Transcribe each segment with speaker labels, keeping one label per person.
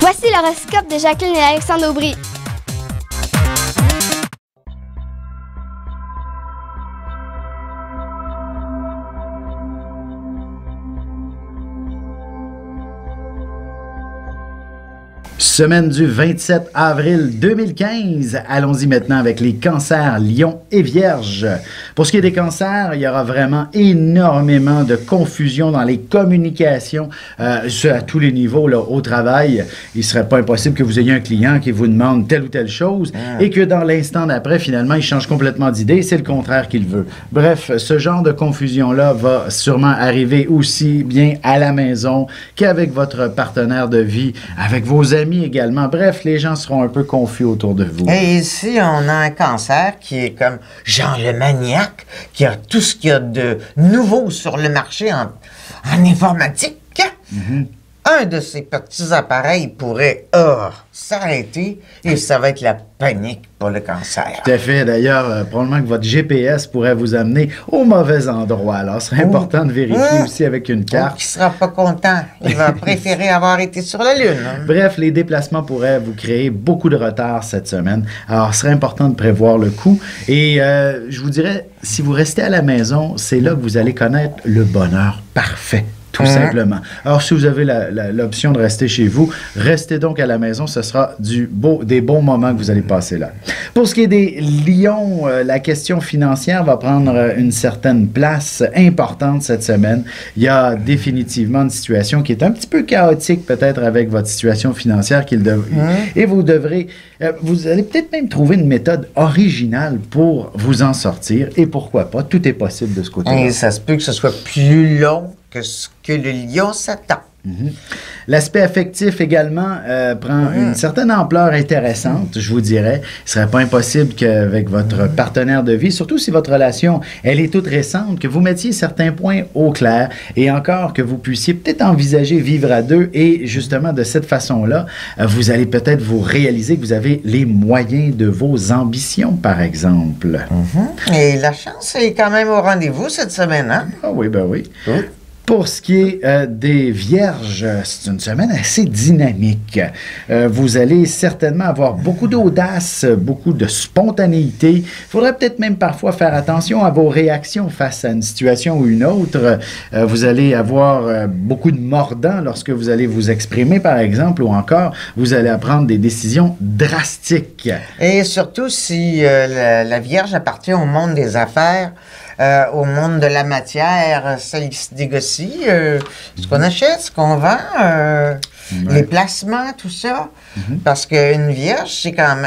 Speaker 1: Voici l'horoscope de Jacqueline et Alexandre Aubry.
Speaker 2: Semaine du 27 avril 2015. Allons-y maintenant avec les cancers, lions et vierges. Pour ce qui est des cancers, il y aura vraiment énormément de confusion dans les communications, à tous les niveaux, là, au travail. Il ne serait pas impossible que vous ayez un client qui vous demande telle ou telle chose et que dans l'instant d'après, finalement, il change complètement d'idée. C'est le contraire qu'il veut. Bref, ce genre de confusion-là va sûrement arriver aussi bien à la maison qu'avec votre partenaire de vie, avec vos amis également. Bref, les gens seront un peu confus autour de vous.
Speaker 3: Et ici, on a un cancer qui est comme Jean le maniaque, qui a tout ce qu'il y a de nouveau sur le marché en informatique. Un de ces petits appareils pourrait s'arrêter et ça va être la panique pour le cancer.
Speaker 2: Tout à fait. D'ailleurs, probablement que votre GPS pourrait vous amener au mauvais endroit. Alors, ce serait important de vérifier aussi avec une carte.
Speaker 3: Il ne sera pas content. Il va préférer avoir été sur la Lune.
Speaker 2: Bref, les déplacements pourraient vous créer beaucoup de retard cette semaine. Alors, ce serait important de prévoir le coup. Et je vous dirais, si vous restez à la maison, c'est là que vous allez connaître le bonheur parfait. Tout simplement. Alors, si vous avez l'option de rester chez vous, restez donc à la maison. Ce sera des bons moments que vous allez passer là. Pour ce qui est des lions, la question financière va prendre une certaine place importante cette semaine. Il y a définitivement une situation qui est un petit peu chaotique peut-être avec votre situation financière et vous allez peut-être même trouver une méthode originale pour vous en sortir. Et pourquoi pas? Tout est possible de ce côté-là.
Speaker 3: Et ça se peut que ce soit plus long que ce que le lion s'attend.
Speaker 2: L'aspect affectif également prend une certaine ampleur intéressante, je vous dirais. Il ne serait pas impossible qu'avec votre partenaire de vie, surtout si votre relation, elle est toute récente, que vous mettiez certains points au clair et encore que vous puissiez peut-être envisager vivre à deux et justement de cette façon-là, vous allez peut-être vous réaliser que vous avez les moyens de vos ambitions, par exemple.
Speaker 3: Et la chance est quand même au rendez-vous cette semaine, hein?
Speaker 2: Ah oui, ben oui. Pour ce qui est des vierges, c'est une semaine assez dynamique. Vous allez certainement avoir beaucoup d'audace, beaucoup de spontanéité. Il faudrait peut-être même parfois faire attention à vos réactions face à une situation ou une autre. Vous allez avoir beaucoup de mordants lorsque vous allez vous exprimer, par exemple, ou encore, vous allez prendre des décisions drastiques.
Speaker 3: Et surtout, si la Vierge appartient au monde des affaires, au monde de la matière, celle qui se négocie, ce qu'on achète, ce qu'on vend, les placements, tout ça. Parce qu'une vierge,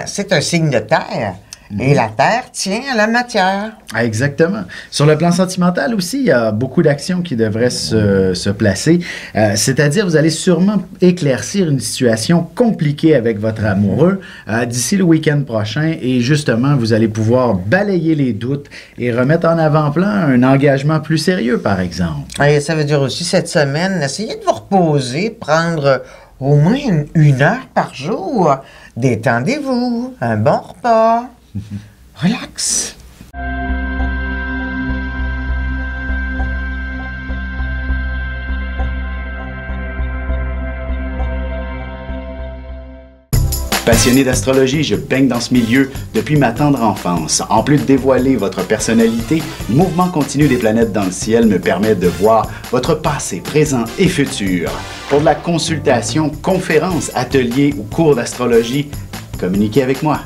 Speaker 3: c'est un signe de terre. Et la terre tient à la matière.
Speaker 2: Ah, exactement. Sur le plan sentimental aussi, il y a beaucoup d'actions qui devraient se placer. C'est-à-dire, vous allez sûrement éclaircir une situation compliquée avec votre amoureux d'ici le week-end prochain. Et justement, vous allez pouvoir balayer les doutes et remettre en avant-plan un engagement plus sérieux, par exemple.
Speaker 3: Et ça veut dire aussi, cette semaine, essayez de vous reposer, prendre au moins une heure par jour. Détendez-vous, un bon repas. Relax.
Speaker 4: Passionné d'astrologie, je baigne dans ce milieu depuis ma tendre enfance. En plus de dévoiler votre personnalité, le mouvement continu des planètes dans le ciel me permet de voir votre passé, présent et futur. Pour de la consultation, conférences, ateliers ou cours d'astrologie, communiquez avec moi.